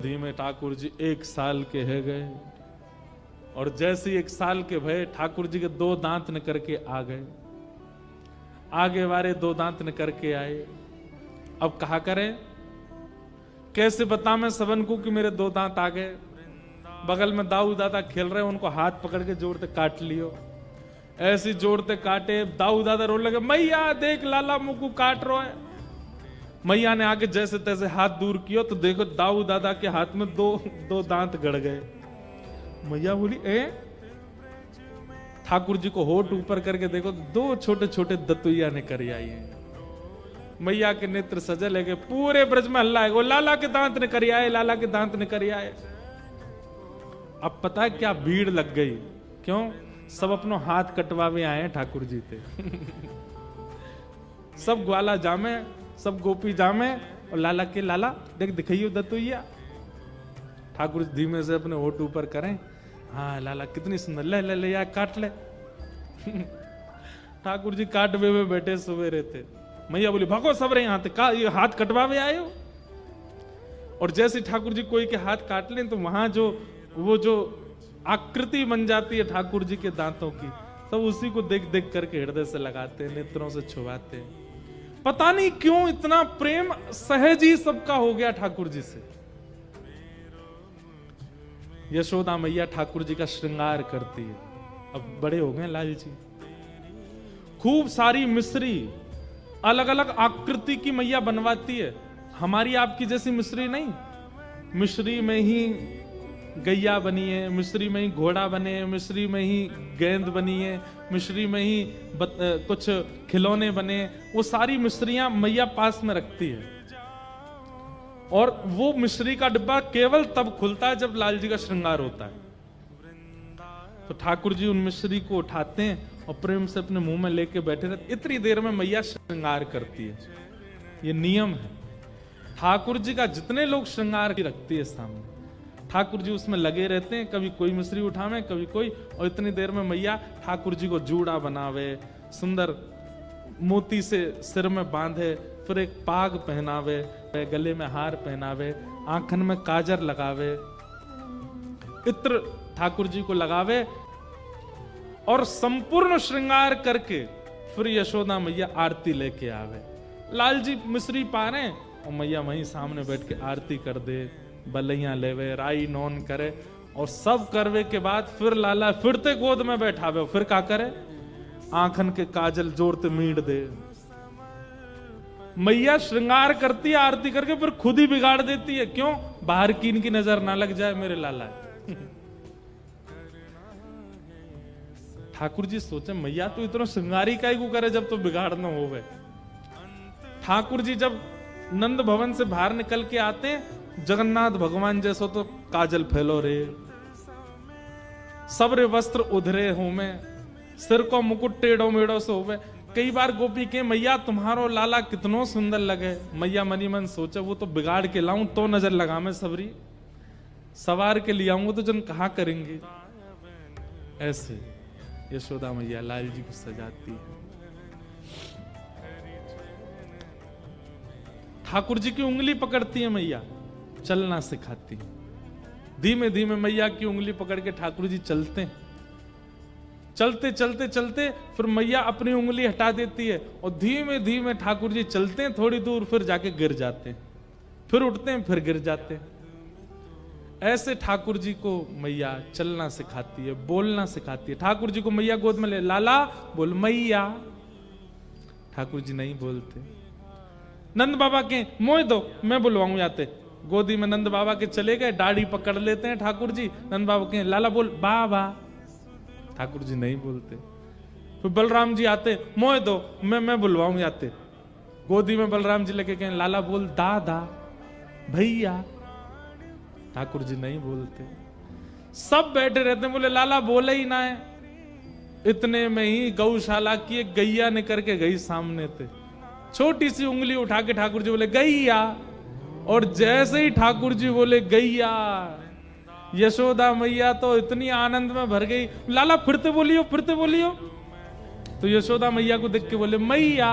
धीमे ठाकुर जी 1 साल के है गए, और जैसे ही 1 साल के भय ठाकुर जी के 2 दांत निकर के आ गए, आगे वाले 2 दांत निकर के आए। अब कहा करें, कैसे बता मैं सबन को कि मेरे 2 दांत आ गए। बगल में दाऊ दादा खेल रहे, उनको हाथ पकड़ के जोरते काट लियो। ऐसे जोरते काटे, दाऊ दादा रोने लगे, मैया देख लाला मुकू काट रहा है। मैया ने आके जैसे तैसे हाथ दूर किया तो देखो दाऊ दादा के हाथ में 2 दांत गड़ गए। मैया बोली, ठाकुर जी को होठ ऊपर करके देखो 2 छोटे छोटे दतुइया ने कर आई है। मैया के नेत्र सजे लगे, पूरे ब्रज में हल्ला है, वो लाला के दांत ने कर आए, लाला के दांत ने कर आए। अब पता है क्या भीड़ लग गई, क्यों? सब अपनो हाथ कटवावे आए हैं ठाकुर जी थे। सब ग्वाला जामे, सब गोपी जामे, और लाला के लाला देख दिखाइयो दतुइया। ठाकुर जी धीमे से अपने होठ ऊपर करें, हाँ लाला कितनी सुंदर, ले ले ले यार काट ले। ठाकुर जी काटवे हुए बैठे सवेरे थे। मैया बोली, भगो सब रहे यहाँ का ये हाथ कटवावे आए हो। और जैसे ठाकुर जी कोई के हाथ काट लें तो वहां वो जो आकृति बन जाती है ठाकुर जी के दांतों की, सब उसी को देख देख करके हृदय से लगाते हैं, नेत्रों से छुआते हैं। पता नहीं क्यों इतना प्रेम सहज ही सबका हो गया ठाकुर जी से। यशोदा मैया ठाकुर जी का श्रृंगार करती है। अब बड़े हो गए लाल जी, खूब सारी मिश्री अलग अलग आकृति की मैया बनवाती है। हमारी आपकी जैसी मिश्री नहीं, मिश्री में ही गैया बनी है, मिश्री में ही घोड़ा बने, मिश्री में ही गेंद बनी है, मिश्री में ही कुछ खिलौने बने। वो सारी मिश्रियां मैया पास में रखती है, और वो मिश्री का डिब्बा केवल तब खुलता है जब लाल जी का श्रृंगार होता है। तो ठाकुर जी उन मिश्री को उठाते हैं और प्रेम से अपने मुंह में लेके बैठे रहते। इतनी देर में मैया श्रृंगार करती है। ये नियम है, ठाकुर जी का जितने लोग श्रृंगार रखती है सामने, ठाकुर जी उसमें लगे रहते हैं। कभी कोई मिश्री उठावे, कभी कोई, और इतनी देर में मैया ठाकुर जी को जूड़ा बनावे, सुंदर मोती से सिर में बांधे, फिर एक पाग पहनावे, गले में हार पहनावे, आंखन में काजर लगावे, इत्र ठाकुर जी को लगावे, और संपूर्ण श्रृंगार करके फिर यशोदा मैया आरती लेके आवे। लाल जी मिश्री पा रहे और मैया वहीं सामने बैठ के आरती कर दे, बलैया लेवे, राई नौन करे, और सब करवे के बाद फिर लाला फिरते गोद में बैठावे, फिर क्या करे, आंखन के काजल जोरते मीट दे। मैया श्रृंगार करती है आरती करके, फिर खुद ही बिगाड़ देती है। क्यों? बाहर की इनकी नजर ना लग जाए मेरे लाला। ठाकुर जी सोचे मैया तो इतना श्रृंगारी काई को करे जब तो बिगाड़ न होवे। ठाकुर जी जब नंद भवन से बाहर निकल के आते, जगन्नाथ भगवान जैसो तो काजल फैलो रे, सबरे वस्त्र उधरे हो में, सिर को मुकुट टेढ़ो मेढ़ो से होवे। कई बार गोपी के मैया तुम्हारो लाला कितनो सुंदर लगे। मैया मनी मन सोचे वो तो बिगाड़ के लाऊं तो नजर लगा मैं सबरी, सवार के ले आऊंगा तो जन कहा करेंगे। ऐसे यशोदा मैया लाल जी को सजाती है। ठाकुर जी की उंगली पकड़ती है मैया, चलना सिखाती है। धीमे धीमे मैया की उंगली पकड़ के ठाकुर जी चलते हैं। चलते चलते चलते फिर मैया अपनी उंगली हटा देती है, और धीमे धीमे ठाकुर जी चलते हैं थोड़ी दूर, फिर जाके गिर जाते हैं, फिर उठते हैं, फिर गिर जाते हैं। ऐसे ठाकुर जी को मैया चलना सिखाती है, बोलना सिखाती है। ठाकुर जी को मैया गोद में ले, लाला बोल मैया, ठाकुर जी नहीं बोलते। नंद बाबा के मोह दो, मैं बुलवाऊं जाते। गोदी में नंद बाबा के चले गए, दाढ़ी पकड़ लेते हैं ठाकुर जी। नंद बाबा के लाला बोल बाबा, ठाकुर जी नहीं बोलते। फिर बलराम जी आते, मोह दो, मैं बुलवाऊं जाते। गोदी में बलराम जी लेके कहें लाला बोल दादा भैया, ठाकुर जी नहीं बोलते। सब बैठे रहते हैं, बोले लाला बोले ही ना है। इतने में ही गौशाला की एक गैया निकल के गई सामने थे, छोटी सी उंगली उठा के ठाकुर जी बोले गैया, और जैसे ही ठाकुर जी बोले गैया, यशोदा मैया तो इतनी आनंद में भर गई, लाला फिरते बोलियो फिरते बोलियो। तो यशोदा मैया को देख के बोले मैया।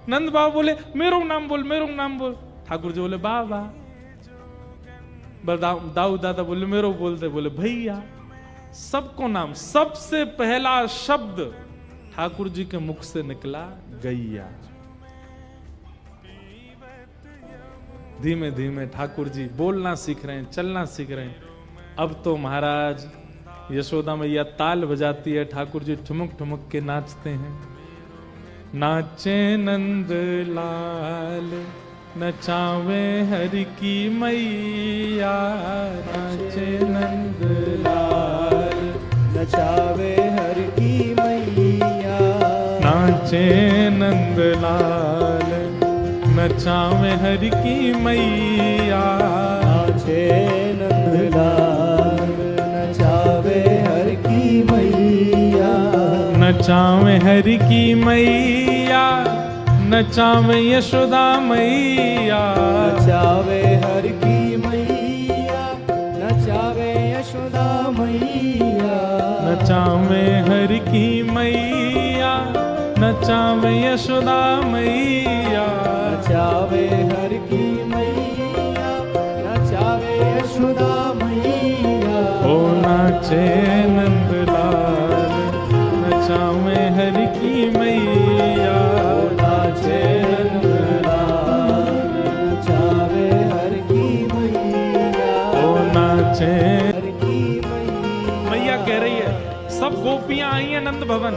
नंद बाबा बोले मेरो नाम बोल मेरो नाम बोल। ठाकुर जी बोले बाबा। दाऊ दादा बोले मेरो बोलते, बोले भैया। सबको नाम, सबसे पहला शब्द ठाकुर जी के मुख से निकला गैया। धीमे धीमे ठाकुर जी बोलना सीख रहे हैं, चलना सीख रहे हैं। अब तो महाराज यशोदा मैया ताल बजाती है, ठाकुर जी ठुमक ठुमक के नाचते हैं। नाचे नंद लाल नचावे हरि की मैया, नाचे नंद लाल नचावे हरि की मैया, नाचे नंद लाल नचावे हरि की मैया, नाचे नंद लाल नचावे हरि की मैया, नचावे हरि की मैया, नचावे यशोदा मैया, नचावे हरि की मैया, नचावे यशोदा मैया, नचावे हरि की मैया, नचावे यशोदा मैया, नचावे हरि की मैया, नचावे यशोदा मैया, ओ नाचे नंदलाल नचावे हरि की मैया, नाचे नंदलाल नचावे हरि की मैया, ओ नाचे। हरि की मैया। मैया कह रही है, सब गोपियां आई हैं नंद भवन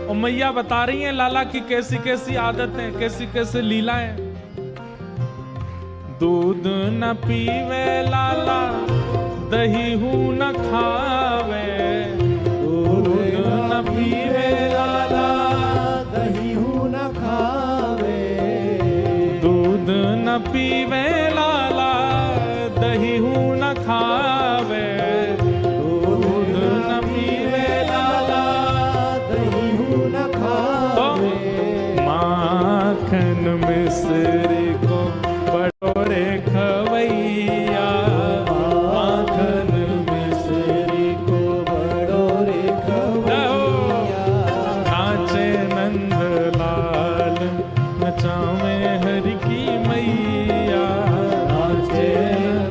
और मैया बता रही हैं लाला की कैसी कैसी आदतें, कैसी कैसी लीलाएं। दूध न पीवे लाला, दही हूं न खावे, दूध न पीवे लाला, दही हूं न खावे, दूध न पीवे लाला, दही हूं न खावे, दूध न पीवे लाला, दही हूं न खावे, माखन मिश्री को बड़ोरे खवैया, माखन मिश्री को बड़ोरे खवैया, नाचे नंदलाल नचावे हरि की मैया, नाचे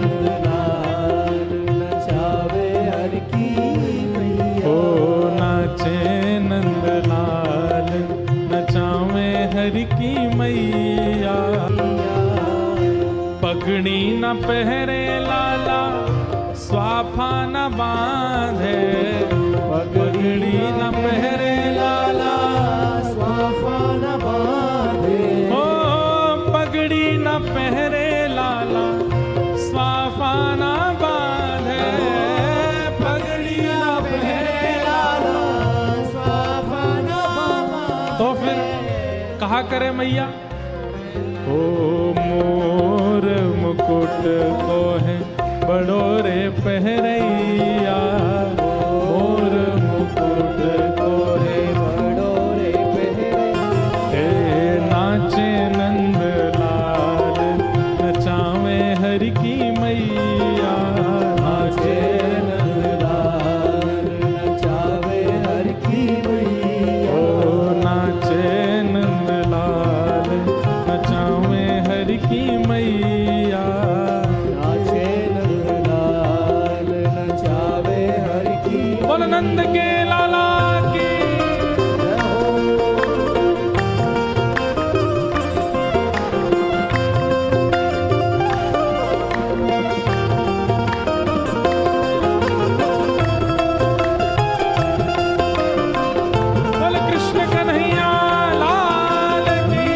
नंदलाल नचावे हरि की मैया, ओ नाचे नंदलाल नचावे हरि की मैया। पगड़ी न पहरे लाला, स्वाफा न बांधे, पगड़ी न पहरे लाला, स्वाफा न बांधे, ओ पगड़ी न पहरे लाला, स्वाफा न बांधे, पगड़ी न पहरे लाला, स्वाफा न बांधे। तो फिर कहा करे मैया, ओ मोर मुकुट को है बड़ोरे पहरैया, मोर मुकुट को है बड़ोरे पहरैया, हे नाचे नंदलाल नचावे हरि की मैया, नाचे नंदलाल नचावे हरि की मैया, ओ नाचे नंदलाल नचावे हरि की मैया, नाचे नंदलाल नचावे हरि की बोल नंद के लाला की। बोल कृष्ण कन्हैया लाल की।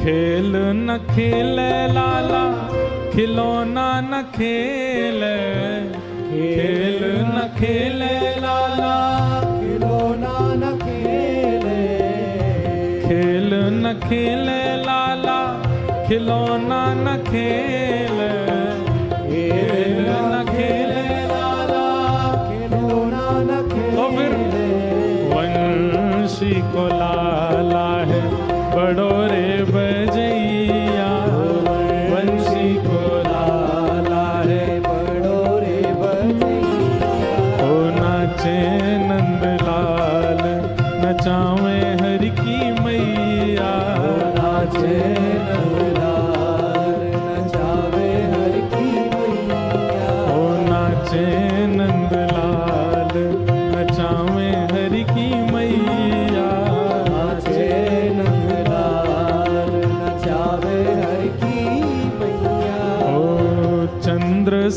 खेल न खेले लाला, खिलौना न खेले, खेल न खेले लाला, खिलौना न खेले, खेल न खेले लाला, खिलौना न खेले, खेल न खेले लाला, खिलौना न खेले। तो फिर वंशी को लाला है बड़ोरे बजैया, वंशी को लाला है बड़ोरे बजैया,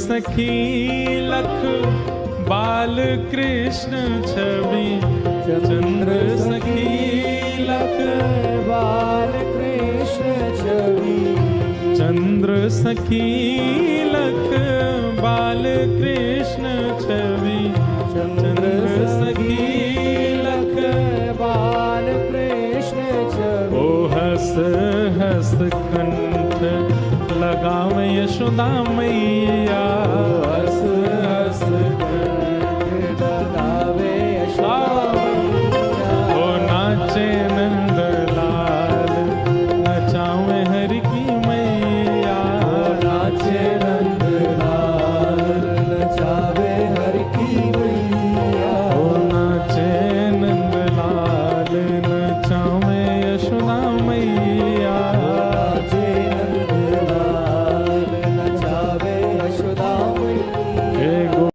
सखी लख बाल कृष्ण छवि चंद्र सखी लख बाल कृष्ण छवि चंद्र सखी लख बाल कृष्ण छवि चंद्र सखी लख बाल कृष्ण छवि ओ हस हस कंठ लगावे यशोदा मैया